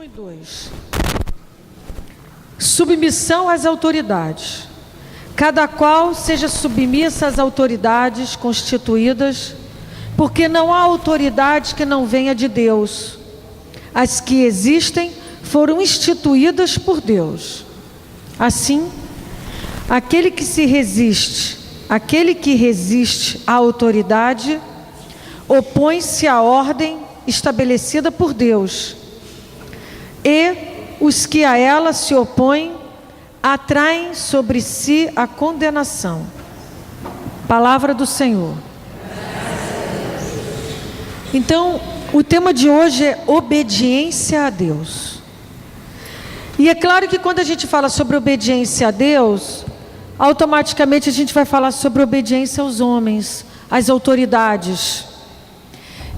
e 2. Submissão às autoridades. Cada qual seja submissa às autoridades constituídas, porque não há autoridade que não venha de Deus. As que existem foram instituídas por Deus. Assim, aquele que resiste à autoridade, opõe-se à ordem estabelecida por Deus. E os que a ela se opõem atraem sobre si a condenação. Palavra do Senhor. Então, o tema de hoje é obediência a Deus. E é claro que quando a gente fala sobre obediência a Deus, automaticamente a gente vai falar sobre obediência aos homens, às autoridades.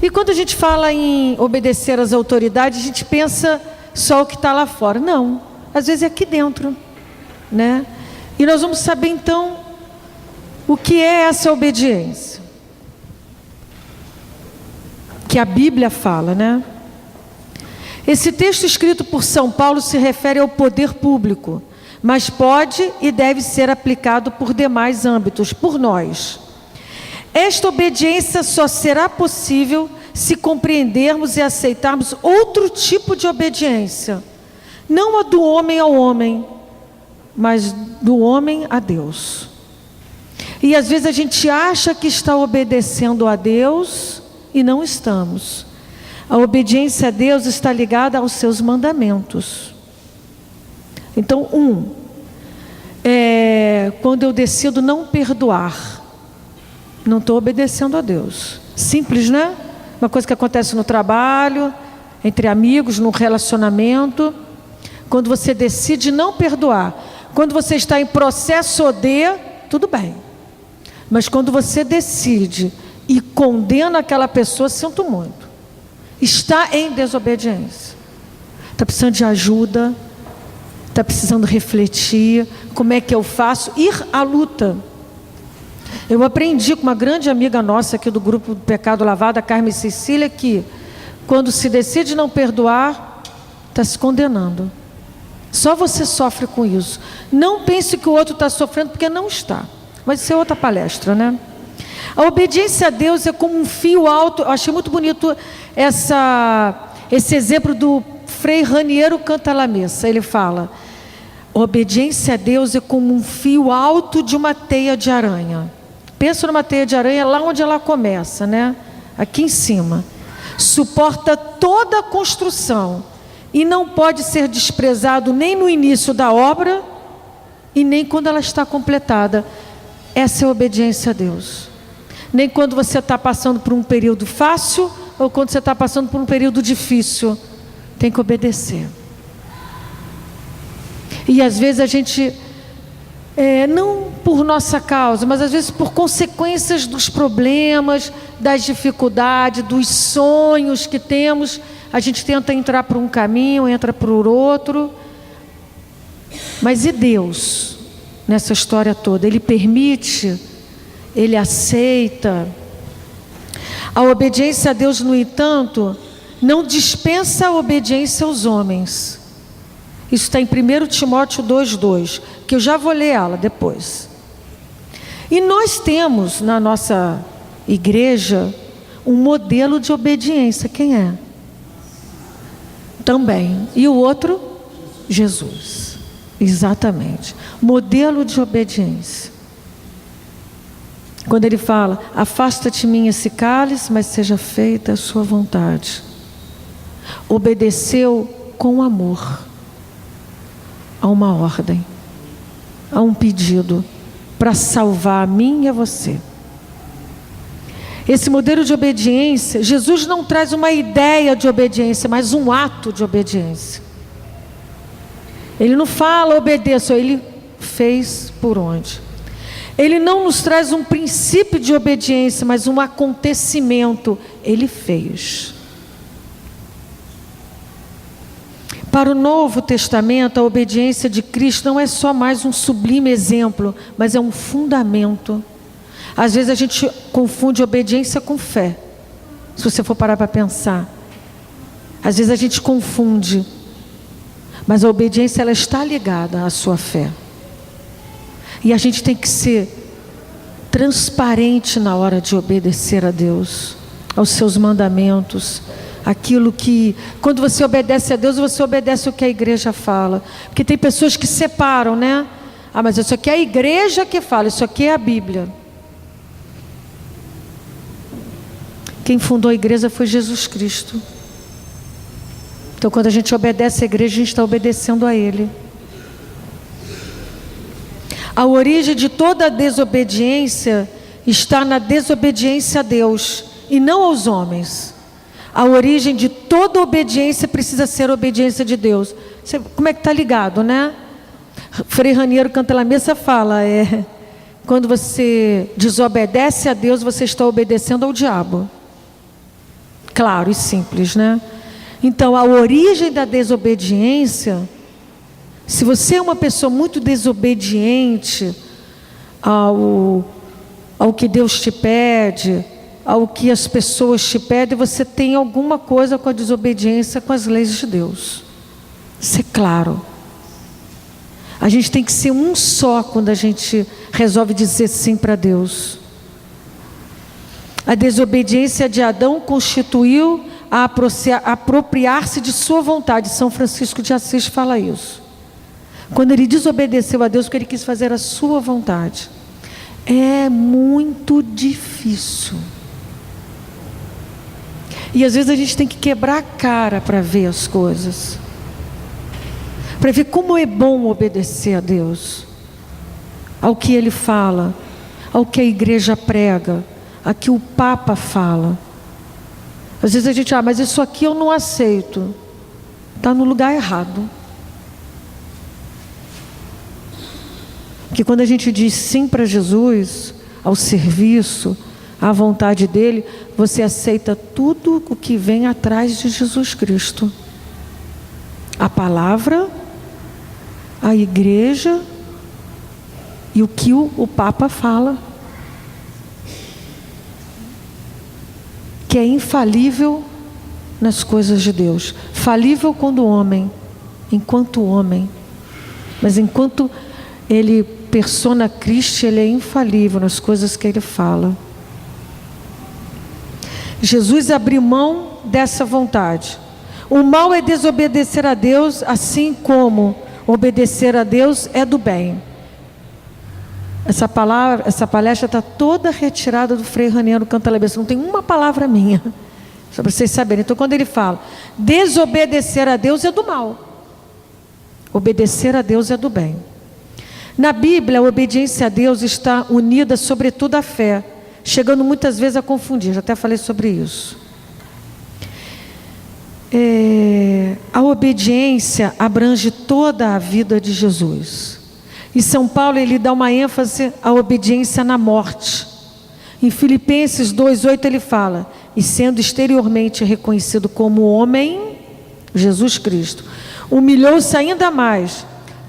E quando a gente fala em obedecer às autoridades, a gente pensa só o que está lá fora. Não, às vezes é aqui dentro, né? E nós vamos saber então o que é essa obediência que a Bíblia fala, né? Esse texto escrito por São Paulo se refere ao poder público, mas pode e deve ser aplicado por demais âmbitos, por nós. Esta obediência só será possível se compreendermos e aceitarmos outro tipo de obediência, não a do homem ao homem, mas do homem a Deus. E às vezes a gente acha que está obedecendo a Deus e não estamos. A obediência a Deus está ligada aos seus mandamentos. Então, quando eu decido não perdoar, não estou obedecendo a Deus. Simples, né? Uma coisa que acontece no trabalho, entre amigos, no relacionamento. Quando você decide não perdoar, quando você está em processo de, tudo bem. Mas quando você decide e condena aquela pessoa, sinto muito. Está em desobediência. Está precisando de ajuda, está precisando refletir, como é que eu faço? Ir à luta. Eu aprendi com uma grande amiga nossa aqui do grupo do Pecado Lavado, a Carmen Cecília, que quando se decide não perdoar, está se condenando. Só você sofre com isso. Não pense que o outro está sofrendo, porque não está. Mas isso é outra palestra, né? A obediência a Deus é como um fio alto. Eu achei muito bonito esse exemplo do Frei Raniero Cantalamessa. Ele fala: a obediência a Deus é como um fio alto de uma teia de aranha. Pensa numa teia de aranha lá onde ela começa, né? Aqui em cima. Suporta toda a construção e não pode ser desprezado nem no início da obra e nem quando ela está completada. Essa é a obediência a Deus. Nem quando você está passando por um período fácil ou quando você está passando por um período difícil. Tem que obedecer. E às vezes a gente, não por nossa causa, mas às vezes por consequências dos problemas, das dificuldades, dos sonhos que temos, a gente tenta entrar por um caminho, entra por outro. Mas e Deus, nessa história toda? Ele permite, Ele aceita. A obediência a Deus, no entanto, não dispensa a obediência aos homens. Isso está em 1 Timóteo 2,2, que eu já vou ler ela depois. E nós temos na nossa igreja um modelo de obediência. Quem é? Também. E o outro? Jesus. Exatamente. Modelo de obediência. Quando ele fala: afasta-te de mim esse cálice, mas seja feita a sua vontade. Obedeceu com amor a uma ordem, a um pedido, para salvar a mim e a você. Esse modelo de obediência, Jesus não traz uma ideia de obediência, mas um ato de obediência. Ele não fala obedeça, ele fez por onde. Ele não nos traz um princípio de obediência, mas um acontecimento. Ele fez. Para o Novo Testamento, a obediência de Cristo não é só mais um sublime exemplo, mas é um fundamento. Às vezes a gente confunde obediência com fé. Se você for parar para pensar, às vezes a gente confunde. Mas a obediência, ela está ligada à sua fé. E a gente tem que ser transparente na hora de obedecer a Deus, aos seus mandamentos, aquilo que, quando você obedece a Deus, você obedece o que a igreja fala. Porque tem pessoas que separam, né? Ah, mas isso aqui é a igreja que fala, isso aqui é a Bíblia. Quem fundou a igreja foi Jesus Cristo. Então, quando a gente obedece a igreja, a gente está obedecendo a Ele. A origem de toda a desobediência está na desobediência a Deus e não aos homens. A origem de toda obediência precisa ser a obediência de Deus. Como é que está ligado, né? Frei Raniero Cantalamessa fala, quando você desobedece a Deus, você está obedecendo ao diabo. Claro e simples, né? Então, a origem da desobediência, se você é uma pessoa muito desobediente ao que Deus te pede, ao que as pessoas te pedem, você tem alguma coisa com a desobediência com as leis de Deus. Isso é claro. A gente tem que ser um só quando a gente resolve dizer sim para Deus. A desobediência de Adão constituiu a apropriar-se de sua vontade. São Francisco de Assis fala isso. Quando ele desobedeceu a Deus, porque ele quis fazer a sua vontade. É muito difícil. E às vezes a gente tem que quebrar a cara para ver as coisas. Para ver como é bom obedecer a Deus. Ao que Ele fala. Ao que a igreja prega. Ao que o Papa fala. Às vezes a gente, mas isso aqui eu não aceito. Está no lugar errado. Porque quando a gente diz sim para Jesus, ao serviço, à vontade dEle, você aceita tudo o que vem atrás de Jesus Cristo. A palavra, a igreja e o que o Papa fala. Que é infalível nas coisas de Deus. Falível quando homem, enquanto homem. Mas enquanto ele, persona Christi, ele é infalível nas coisas que ele fala. Jesus abriu mão dessa vontade. O mal é desobedecer a Deus, assim como obedecer a Deus é do bem. Essa palestra está toda retirada do Frei Raniero Cantalamessa. Não tem uma palavra minha. Só para vocês saberem. Então, quando ele fala, desobedecer a Deus é do mal. Obedecer a Deus é do bem. Na Bíblia, a obediência a Deus está unida sobretudo à fé, chegando muitas vezes a confundir. Já até falei sobre isso. A obediência abrange toda a vida de Jesus. E São Paulo, ele dá uma ênfase à obediência na morte. Em Filipenses 2,8 ele fala, e sendo exteriormente reconhecido como homem, Jesus Cristo, humilhou-se ainda mais,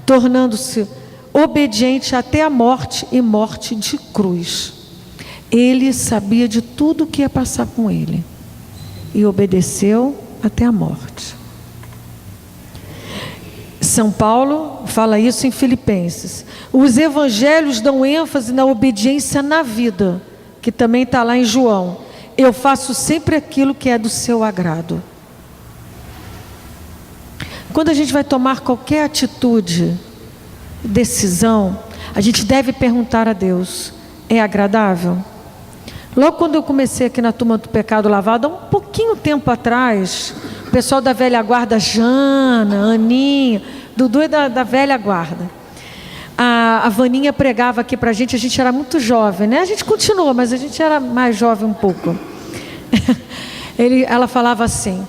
tornando-se obediente até a morte e morte de cruz. Ele sabia de tudo o que ia passar com ele e obedeceu até a morte. São Paulo fala isso em Filipenses. Os evangelhos dão ênfase na obediência na vida, que também está lá em João. Eu faço sempre aquilo que é do seu agrado. Quando a gente vai tomar qualquer atitude, decisão, a gente deve perguntar a Deus, é agradável? Logo quando eu comecei aqui na turma do Pecado Lavado, há um pouquinho tempo atrás, o pessoal da velha guarda, Jana, Aninha, Dudu é da velha guarda. A Vaninha pregava aqui pra gente, a gente era muito jovem, né? A gente continuou, mas a gente era mais jovem um pouco. Ela falava assim,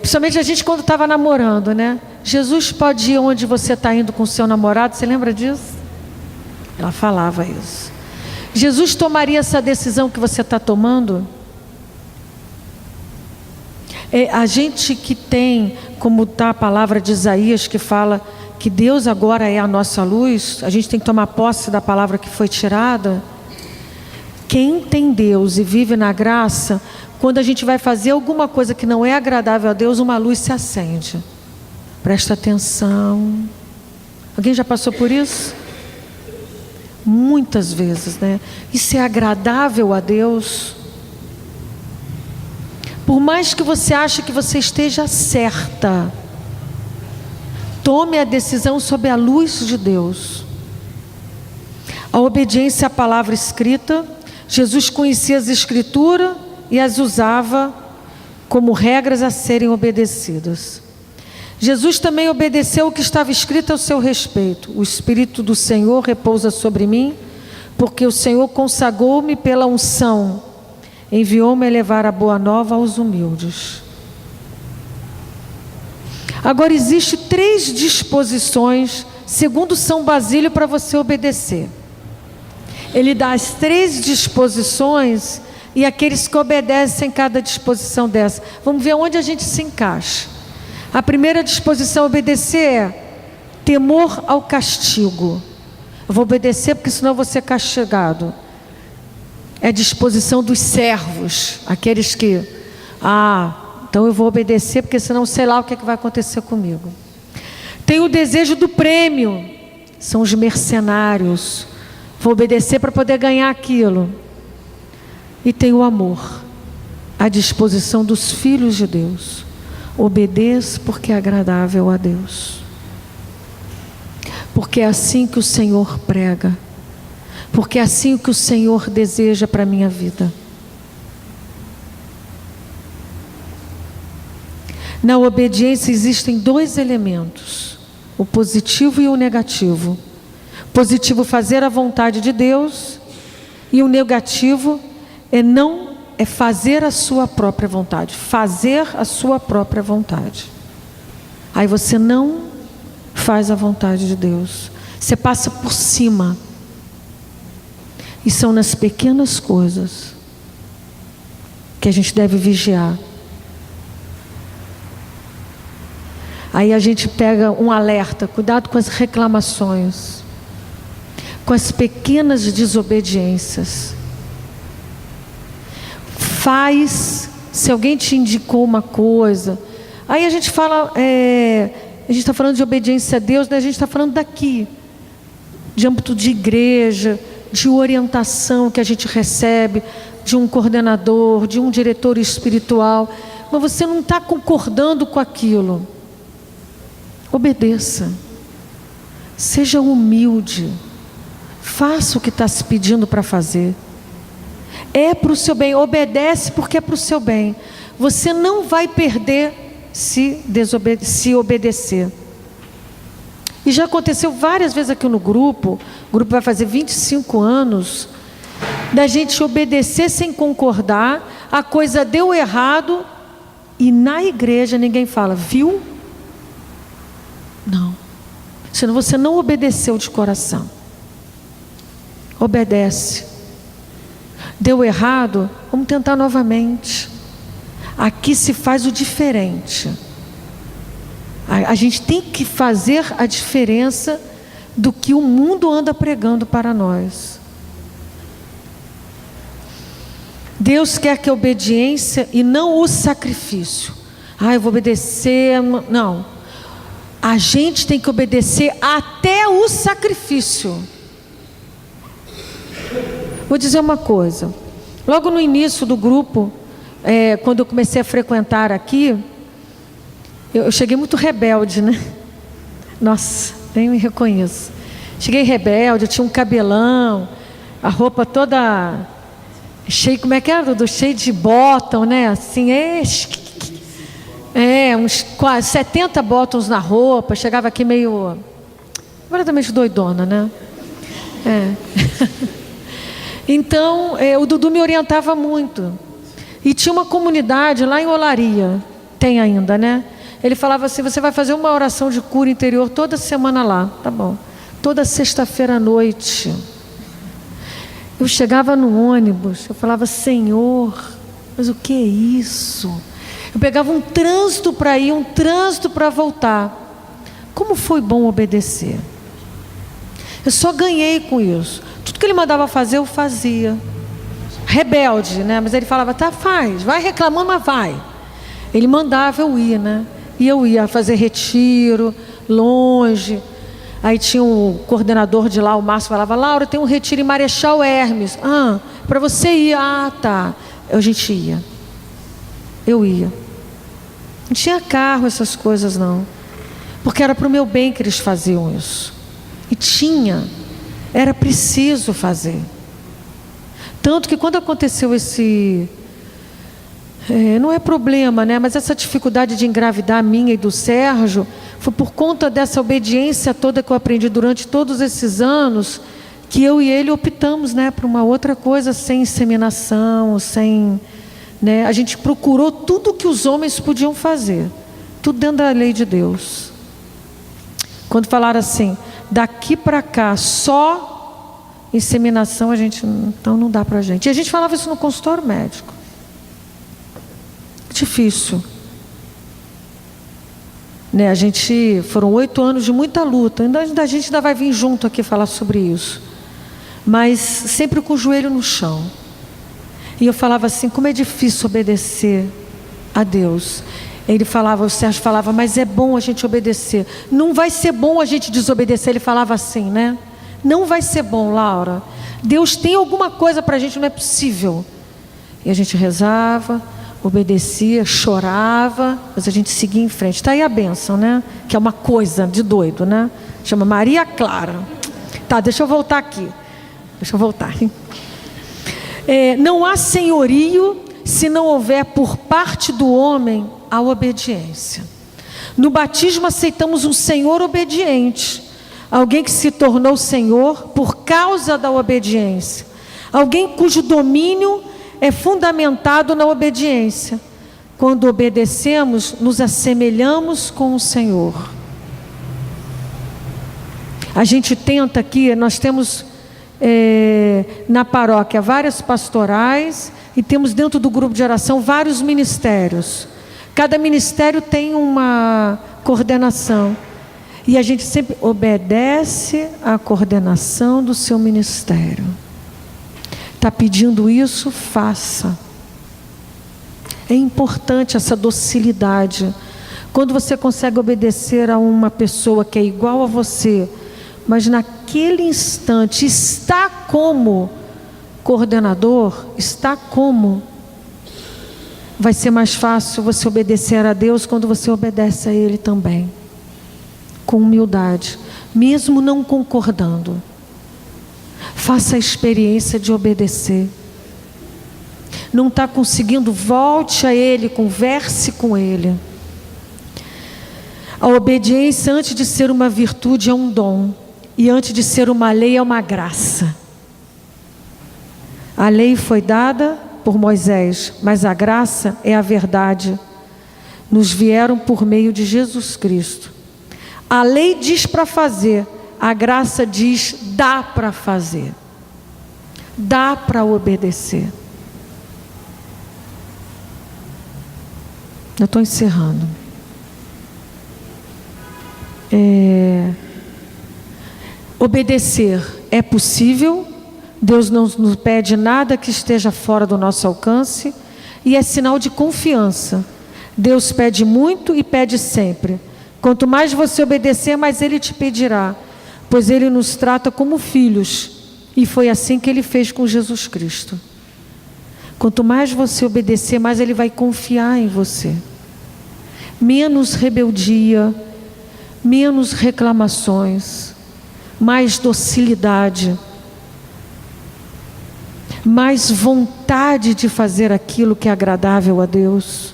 principalmente a gente quando estava namorando, né? Jesus pode ir onde você está indo com o seu namorado, você lembra disso? Ela falava isso. Jesus tomaria essa decisão que você está tomando? A gente que tem, como está a palavra de Isaías, que fala que Deus agora é a nossa luz, a gente tem que tomar posse da palavra que foi tirada. Quem tem Deus e vive na graça, quando a gente vai fazer alguma coisa que não é agradável a Deus, uma luz se acende. Presta atenção. Alguém já passou por isso? Muitas vezes, né? Isso é agradável a Deus? Por mais que você ache que você esteja certa, tome a decisão sob a luz de Deus. A obediência à palavra escrita, Jesus conhecia as Escrituras e as usava como regras a serem obedecidas. Jesus também obedeceu o que estava escrito ao seu respeito. O Espírito do Senhor repousa sobre mim, porque o Senhor consagrou-me pela unção, enviou-me a levar a boa nova aos humildes. Agora, existem 3 disposições, segundo São Basílio, para você obedecer. Ele dá as 3 disposições e aqueles que obedecem cada disposição dessa. Vamos ver onde a gente se encaixa. A primeira disposição a obedecer é temor ao castigo. Eu vou obedecer porque senão eu vou ser castigado. É a disposição dos servos, aqueles que, então eu vou obedecer porque senão sei lá o que vai acontecer comigo. Tem o desejo do prêmio, são os mercenários. Vou obedecer para poder ganhar aquilo. E tem o amor, a disposição dos filhos de Deus. Obedeça porque é agradável a Deus. Porque é assim que o Senhor prega. Porque é assim que o Senhor deseja para a minha vida. Na obediência existem 2 elementos: o positivo e o negativo. Positivo, fazer a vontade de Deus, e o negativo é fazer a sua própria vontade. Fazer a sua própria vontade. Aí você não faz a vontade de Deus. Você passa por cima. E são nas pequenas coisas que a gente deve vigiar. Aí a gente pega um alerta: cuidado com as reclamações, com as pequenas desobediências. Se alguém te indicou uma coisa, aí a gente fala, a gente está falando de obediência a Deus, né? A gente está falando daqui, de âmbito de igreja, de orientação que a gente recebe, de um coordenador, de um diretor espiritual, mas você não está concordando com aquilo. Obedeça, seja humilde, faça o que está se pedindo para fazer. É para o seu bem, obedece porque é para o seu bem. Você não vai perder se obedecer. E já aconteceu várias vezes aqui no grupo, o grupo vai fazer 25 anos, da gente obedecer sem concordar, a coisa deu errado, e na igreja ninguém fala, viu? Não. Senão você não obedeceu de coração. Obedece. Deu errado, vamos tentar novamente. Aqui se faz o diferente. A gente tem que fazer a diferença do que o mundo anda pregando para nós. Deus quer que a obediência e não o sacrifício. Eu vou obedecer. Não. A gente tem que obedecer até o sacrifício. Vou dizer uma coisa. Logo no início do grupo, quando eu comecei a frequentar aqui, eu cheguei muito rebelde, né? Nossa, nem me reconheço. Cheguei rebelde, eu tinha um cabelão, a roupa toda cheia, como é que era, Dudu? Cheio de bottom, né? Assim, uns quase 70 bottoms na roupa, chegava aqui meio, completamente doidona, né? Então, o Dudu me orientava muito. E tinha uma comunidade lá em Olaria, tem ainda, né? Ele falava assim, você vai fazer uma oração de cura interior toda semana lá. Tá bom. Toda sexta-feira à noite. Eu chegava no ônibus, eu falava, Senhor, mas o que é isso? Eu pegava um trânsito para ir, um trânsito para voltar. Como foi bom obedecer. Eu só ganhei com isso. Tudo que ele mandava fazer, eu fazia. Rebelde, né? Mas ele falava, tá, faz, vai reclamando, mas vai. Ele mandava eu ir, né? E eu ia fazer retiro, longe. Aí tinha um coordenador de lá, o Márcio, falava: Laura, tem um retiro em Marechal Hermes. Ah, para você ir. Ah, tá. A gente ia. Eu ia. Não tinha carro, essas coisas não. Porque era para o meu bem que eles faziam isso. E era preciso fazer. Tanto que quando aconteceu esse... não é problema, né? Mas essa dificuldade de engravidar minha e do Sérgio, foi por conta dessa obediência toda que eu aprendi durante todos esses anos, que eu e ele optamos, né, por uma outra coisa, sem inseminação, sem... Né? A gente procurou tudo que os homens podiam fazer. Tudo dentro da lei de Deus. Quando falaram assim, daqui para cá, só inseminação, a gente, então não dá para a gente. E a gente falava isso no consultório médico. Difícil. Né? Foram 8 anos de muita luta. A gente ainda vai vir junto aqui falar sobre isso. Mas sempre com o joelho no chão. E eu falava assim, como é difícil obedecer a Deus. O Sérgio falava, mas é bom a gente obedecer. Não vai ser bom a gente desobedecer. Ele falava assim, né? Não vai ser bom, Laura. Deus tem alguma coisa para a gente, não é possível. E a gente rezava, obedecia, chorava, mas a gente seguia em frente. Está aí a bênção, né? Que é uma coisa de doido, né? Chama Maria Clara. Tá, deixa eu voltar aqui. Não há senhorio se não houver por parte do homem a obediência. No batismo aceitamos um Senhor obediente. Alguém que se tornou Senhor por causa da obediência. Alguém cujo domínio é fundamentado na obediência. Quando obedecemos, nos assemelhamos com o Senhor. A gente tenta aqui, nós temos na paróquia várias pastorais e temos dentro do grupo de oração vários ministérios. Cada ministério tem uma coordenação. E a gente sempre obedece à coordenação do seu ministério. Está pedindo isso? Faça. É importante essa docilidade. Quando você consegue obedecer a uma pessoa que é igual a você, mas naquele instante está como coordenador, vai ser mais fácil você obedecer a Deus quando você obedece a Ele também. Com humildade, mesmo não concordando. Faça a experiência de obedecer. Não está conseguindo, volte a Ele, converse com Ele. A obediência, antes de ser uma virtude, é um dom. E antes de ser uma lei, é uma graça. A lei foi dada por Moisés, mas a graça é a verdade. Nos vieram por meio de Jesus Cristo. A lei diz para fazer, a graça diz dá para fazer, dá para obedecer. Eu estou encerrando. Obedecer é possível, Deus não nos pede nada que esteja fora do nosso alcance, e é sinal de confiança. Deus pede muito e pede sempre. Quanto mais você obedecer, mais Ele te pedirá, pois Ele nos trata como filhos, e foi assim que Ele fez com Jesus Cristo. Quanto mais você obedecer, mais Ele vai confiar em você. Menos rebeldia, menos reclamações, mais docilidade, mais vontade de fazer aquilo que é agradável a Deus.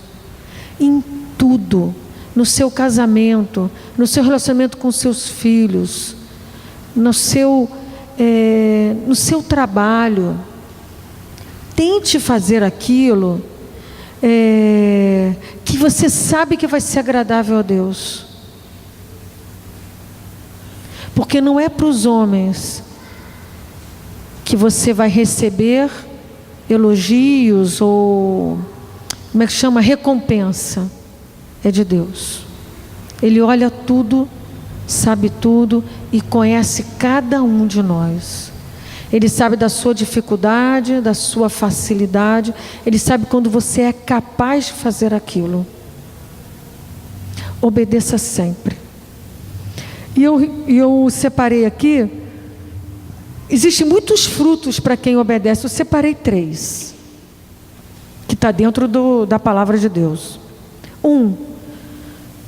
Em tudo. No seu casamento, no seu relacionamento com seus filhos, no seu trabalho. Tente fazer aquilo que você sabe que vai ser agradável a Deus. Porque não é para os homens que você vai receber elogios ou, como é que chama? Recompensa. É de Deus. Ele olha tudo, sabe tudo e conhece cada um de nós. Ele sabe da sua dificuldade, da sua facilidade. Ele sabe quando você é capaz de fazer aquilo. Obedeça sempre. E eu separei aqui, existem muitos frutos para quem obedece. Eu separei 3, que está dentro da palavra de Deus. 1,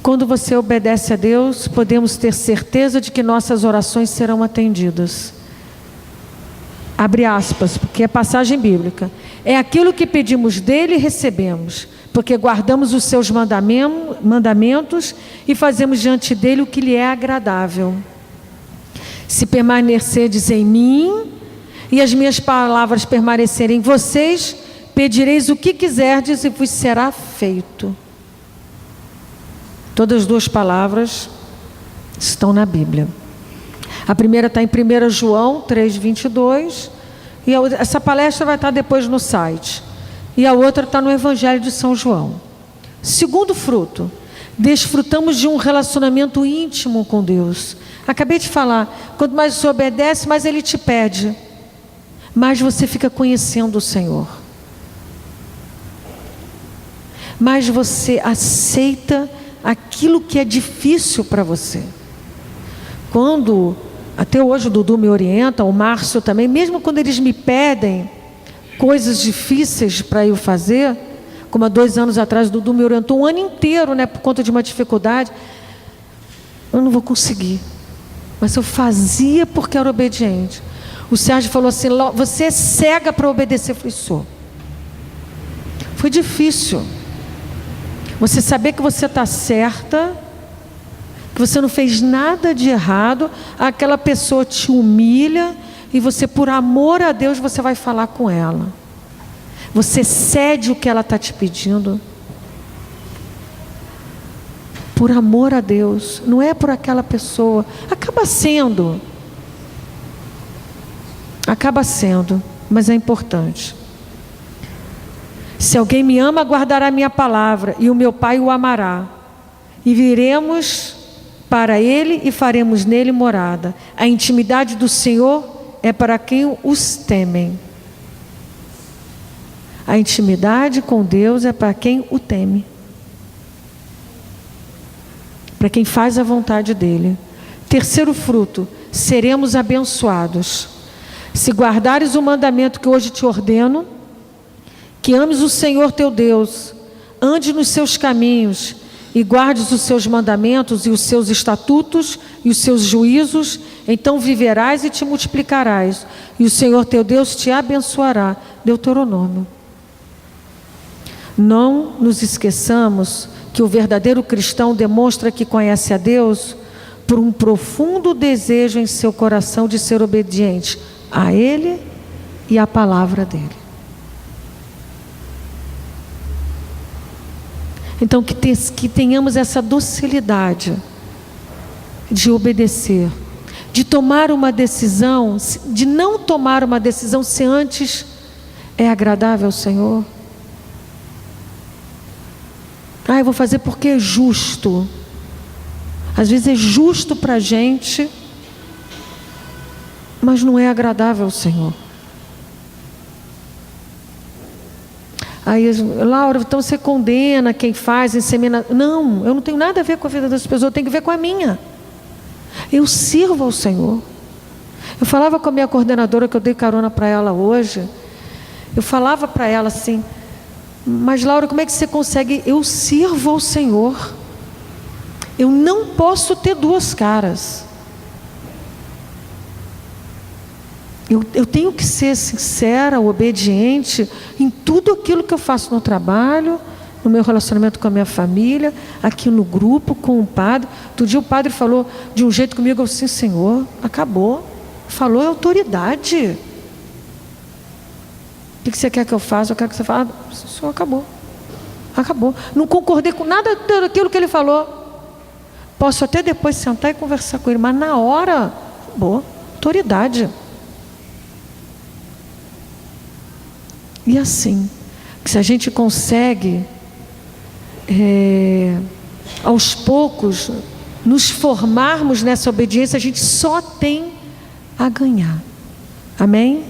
quando você obedece a Deus, podemos ter certeza de que nossas orações serão atendidas. Abre aspas, porque é passagem bíblica. É aquilo que pedimos dele e recebemos, porque guardamos os seus mandamentos e fazemos diante dele o que lhe é agradável. Se permanecerdes em mim e as minhas palavras permanecerem em vocês, pedireis o que quiserdes e vos será feito. Todas as 2 palavras estão na Bíblia. A primeira está em 1 João 3:22, e essa palestra vai estar depois no site. E a outra está no Evangelho de São João. Segundo fruto, desfrutamos de um relacionamento íntimo com Deus. Acabei de falar, quanto mais você obedece, mais Ele te pede, mais você fica conhecendo o Senhor, mais você aceita aquilo que é difícil para você. Quando, até hoje o Dudu me orienta, o Márcio também, mesmo quando eles me pedem coisas difíceis para eu fazer, como há 2 anos atrás o Dudu me orientou um ano inteiro, por conta de uma dificuldade, eu não vou conseguir, mas eu fazia porque era obediente. O Sérgio falou assim: você é cega para obedecer. Eu falei: sou. Foi difícil você saber que você está certa, que você não fez nada de errado, aquela pessoa te humilha e você, por amor a Deus, você vai falar com ela. Você cede o que ela está te pedindo. Por amor a Deus, não é por aquela pessoa. Acaba sendo, mas é importante. Se alguém me ama, guardará a minha palavra, e o meu Pai o amará. E viremos para Ele e faremos nele morada. A intimidade do Senhor é para quem os temem. A intimidade com Deus é para quem o teme. Para quem faz a vontade dEle. Terceiro fruto, seremos abençoados. Se guardares o mandamento que hoje te ordeno, que ames o Senhor teu Deus, ande nos seus caminhos e guardes os seus mandamentos e os seus estatutos e os seus juízos, então viverás e te multiplicarás, e o Senhor teu Deus te abençoará. Deuteronômio. Não nos esqueçamos que o verdadeiro cristão demonstra que conhece a Deus por um profundo desejo em seu coração de ser obediente a Ele e à palavra dEle. Então que tenhamos essa docilidade de obedecer, de tomar uma decisão, de não tomar uma decisão se antes é agradável ao Senhor. Eu vou fazer porque é justo. Às vezes é justo para a gente, mas não é agradável ao Senhor. Aí, Laura, então você condena quem faz inseminação. Não, eu não tenho nada a ver com a vida das pessoas, eu tenho que ver com a minha. Eu sirvo ao Senhor. Eu falava com a minha coordenadora, que eu dei carona para ela hoje. Eu falava para ela assim: mas Laura, como é que você consegue? Eu sirvo ao Senhor. Eu não posso ter 2 caras. Eu tenho que ser sincera, obediente em tudo aquilo que eu faço no trabalho, no meu relacionamento com a minha família, aqui no grupo, com o padre. Outro dia o padre falou de um jeito comigo, eu disse: Senhor, acabou. Falou, é autoridade. O que você quer que eu faça? Eu quero que você fale. Senhor, acabou. Acabou. Não concordei com nada daquilo que ele falou. Posso até depois sentar e conversar com ele, mas na hora, boa, autoridade. E assim, se a gente consegue, aos poucos, nos formarmos nessa obediência, a gente só tem a ganhar. Amém?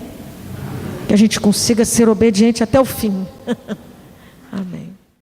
Que a gente consiga ser obediente até o fim. Amém.